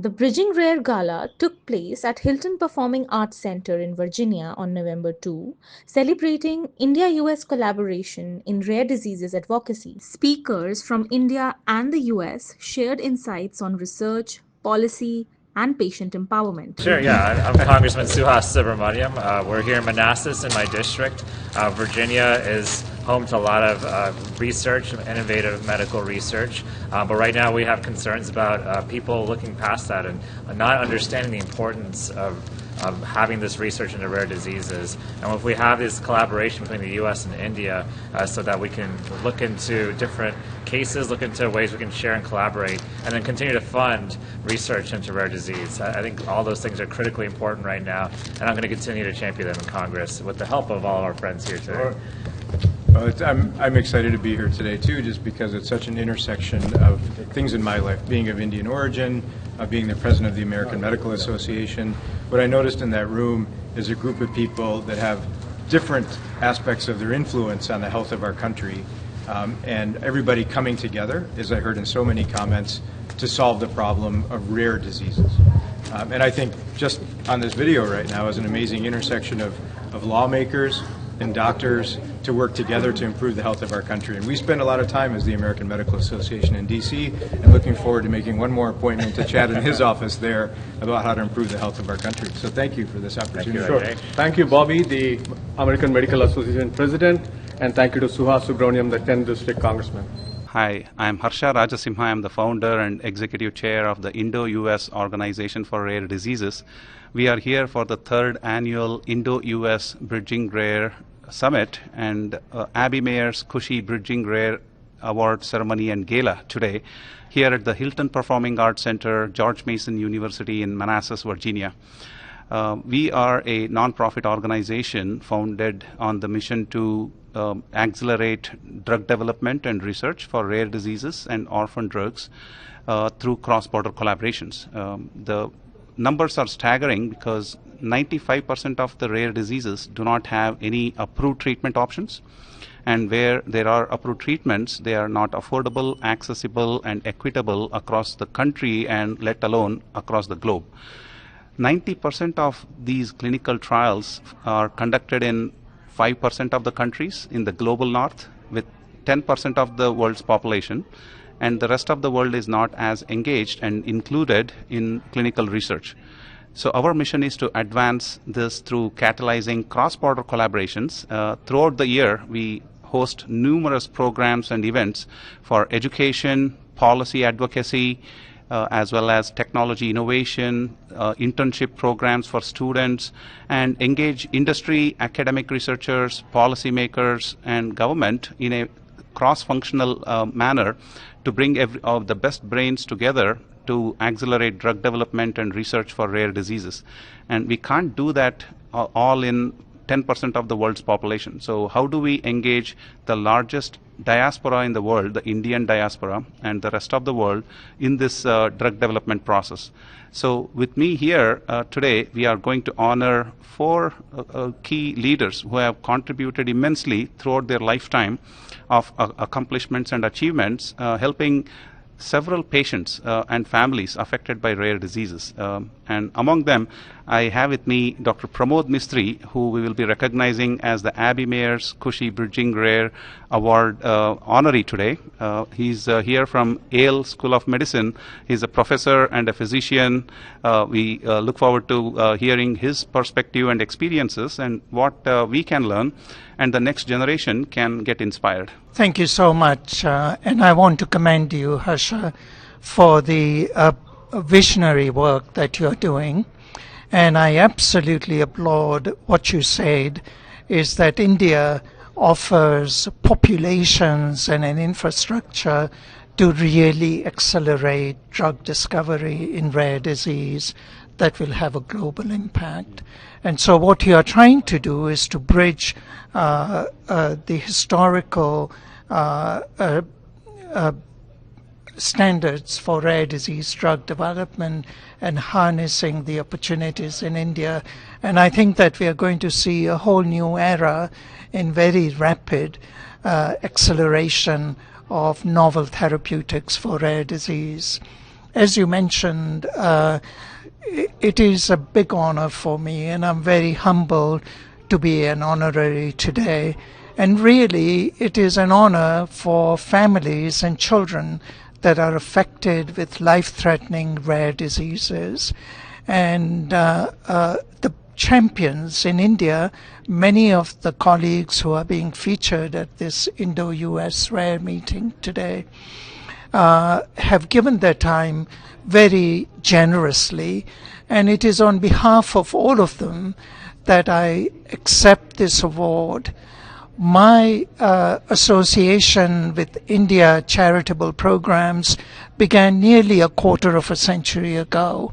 The Bridging Rare Gala took place at Hilton Performing Arts Center in Virginia on November 2, celebrating India US collaboration in rare diseases advocacy. Speakers from India and the US shared insights on research, policy, and patient empowerment. Sure, yeah. I'm Congressman Suhas Subramaniam. We're here in Manassas in my district. Virginia is home to a lot of research, innovative medical research. But right now we have concerns about people looking past that and not understanding the importance of having this research into rare diseases. And if we have this collaboration between the U.S. and India so that we can look into different cases, look into ways we can share and collaborate, and then continue to fund research into rare disease. I think all those things are critically important right now, and I'm going to continue to champion them in Congress with the help of all of our friends here today. Well, I'm excited to be here today too, just because it's such an intersection of things in my life, being of Indian origin, being the president of the American Medical Association. What I noticed in that room is a group of people that have different aspects of their influence on the health of our country, and everybody coming together, as I heard in so many comments, to solve the problem of rare diseases. And I think just on this video right now is an amazing intersection of lawmakers and doctors to work together to improve the health of our country. And we spend a lot of time as the American Medical Association in D.C. and looking forward to making one more appointment to chat in his office there about how to improve the health of our country. So thank you for this opportunity. Thank you, Bobby, the American Medical Association President, and thank you to Suhas Subramaniam, the 10th District Congressman. Hi, I'm Harsha Rajasimha. I'm the founder and executive chair of the Indo-US Organization for Rare Diseases. We are here for the third annual Indo-US Bridging Rare Summit and Abbey Meyers Khushi Bridging Rare Award Ceremony and Gala today here at the Hilton Performing Arts Center, George Mason University in Manassas, Virginia. We are a nonprofit organization founded on the mission to accelerate drug development and research for rare diseases and orphan drugs through cross-border collaborations. The numbers are staggering because 95% of the rare diseases do not have any approved treatment options, and where there are approved treatments, they are not affordable, accessible, and equitable across the country and let alone across the globe. 90% of these clinical trials are conducted in 5% of the countries in the global north with 10% of the world's population, and the rest of the world is not as engaged and included in clinical research. So our mission is to advance this through catalyzing cross-border collaborations. Throughout the year, we host numerous programs and events for education, policy advocacy, as well as technology innovation, internship programs for students, and engage industry, academic researchers, policymakers, and government in a cross-functional manner to bring the best brains together to accelerate drug development and research for rare diseases. And we can't do that all in 10% of the world's population. So how do we engage the largest diaspora in the world, the Indian diaspora, and the rest of the world in this drug development process? So with me here today, we are going to honor four key leaders who have contributed immensely throughout their lifetime of accomplishments and achievements, helping several patients and families affected by rare diseases. And among them, I have with me Dr. Pramod Mistry, who we will be recognizing as the Abbey Meyers Khushi Bridging Rare Award honoree today. He's here from Yale School of Medicine. He's a professor and a physician. We look forward to hearing his perspective and experiences and what we can learn and the next generation can get inspired. Thank you so much. And I want to commend you, Harsha, for the visionary work that you're doing. And I absolutely applaud what you said, is that India offers populations and an infrastructure to really accelerate drug discovery in rare disease that will have a global impact. And so what you are trying to do is to bridge the historical standards for rare disease drug development and harnessing the opportunities in India. And I think that we are going to see a whole new era in very rapid acceleration of novel therapeutics for rare disease. as you mentioned, it is a big honor for me, and I'm very humbled to be an honorary today. And really, it is an honor for families and children that are affected with life-threatening rare diseases. And the champions in India, many of the colleagues who are being featured at this Indo-US Rare meeting today, have given their time very generously, and it is on behalf of all of them that I accept this award. My association with India charitable programs began nearly a quarter of a century ago,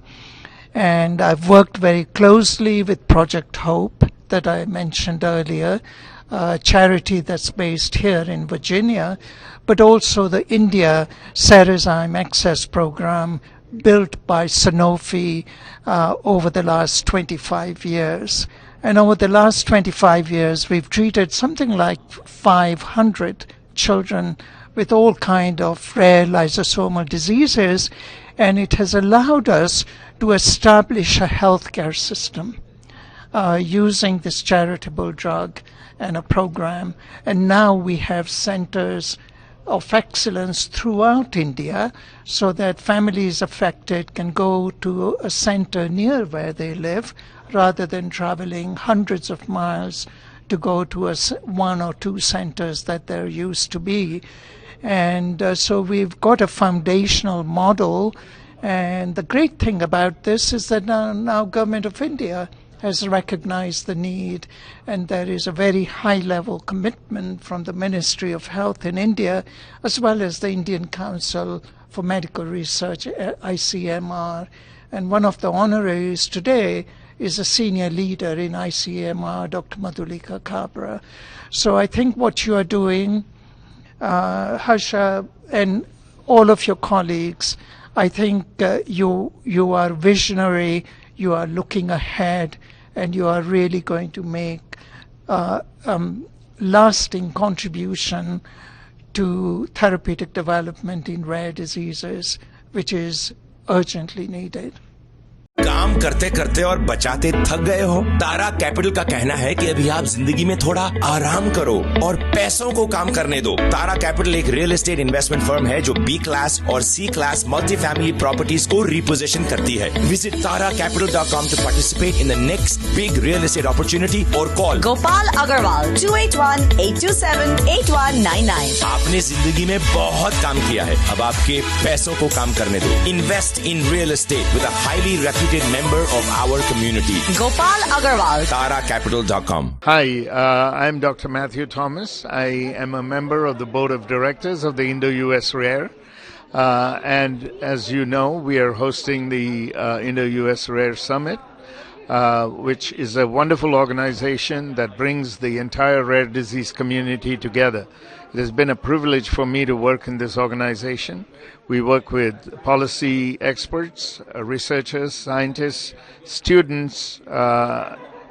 and I've worked very closely with Project Hope that I mentioned earlier, a charity that's based here in Virginia, but also the India Cerezyme Access Program built by Sanofi over the last 25 years. And over the last 25 years, we've treated something like 500 children with all kinds of rare lysosomal diseases, and it has allowed us to establish a healthcare system using this charitable drug and a program. And now we have centers of excellence throughout India so that families affected can go to a center near where they live rather than traveling hundreds of miles to go to one or two centers that there used to be. And so we've got a foundational model. And the great thing about this is that now Government of India has recognized the need, and there is a very high-level commitment from the Ministry of Health in India, as well as the Indian Council for Medical Research, ICMR. And one of the honorees today is a senior leader in ICMR, Dr. Madhulika Kabra. So I think what you are doing, Harsha, and all of your colleagues, I think you are visionary, you are looking ahead, and you are really going to make lasting contribution to therapeutic development in rare diseases, which is urgently needed. काम करते करते और बचाते थक गए हो? तारा capital का कहना है कि अभी आप जिंदगी में थोड़ा आराम करो और पैसों को काम करने दो। तारा कैपिटल एक रियल एस्टेट इन्वेस्टमेंट फर्म है जो बी क्लास और सी क्लास मल्टी फैमिली प्रॉपर्टीज को रिपोजिशन करती है। Visit taracapital.com to participate in the next big real estate opportunity or call Gopal Agarwal 281-827-8199। आपने जिंदगी में बहुत काम किया है, अब आपके पैसों को काम करने दो। Invest in real estate with a highly reputed member of our community. Gopal Agarwal. taracapital.com. Hi, I'm Dr. Matthew Thomas. I am a member of the board of directors of the Indo-US Rare. And as you know, we are hosting the Indo-US Rare Summit, which is a wonderful organization that brings the entire rare disease community together. It has been a privilege for me to work in this organization. We work with policy experts, researchers, scientists, students,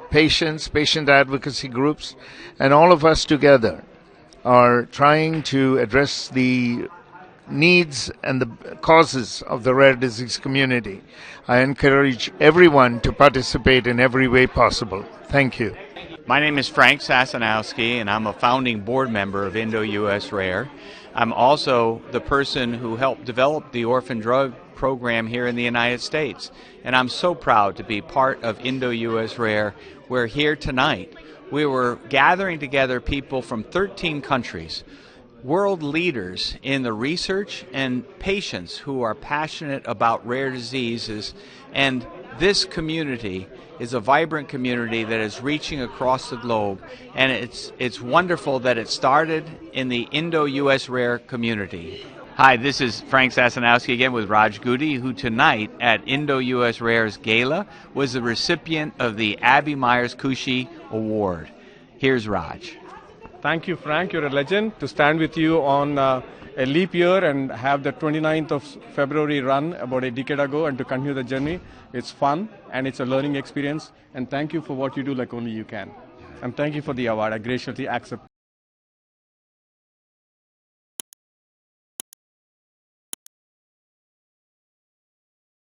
patients, patient advocacy groups, and all of us together are trying to address the needs and the causes of the rare disease community. I encourage everyone to participate in every way possible. Thank you. My name is Frank Sasanowski, and I'm a founding board member of Indo-US Rare. I'm also the person who helped develop the orphan drug program here in the United States. And I'm so proud to be part of Indo-US Rare. We're here tonight. We were gathering together people from 13 countries, world leaders in the research and patients who are passionate about rare diseases. And this community is a vibrant community that is reaching across the globe, and it's wonderful that it started in the Indo-US Rare community. Hi, this is Frank Sasanowski again with Raj Goody, who tonight at Indo-US Rare's Gala was the recipient of the Abbey Meyers Khushi Award. Here's Raj. Thank you, Frank. You're a legend. To stand with you on a leap year and have the 29th of February run about a decade ago and to continue the journey, it's fun and it's a learning experience. And thank you for what you do like only you can. And thank you for the award. I graciously accept.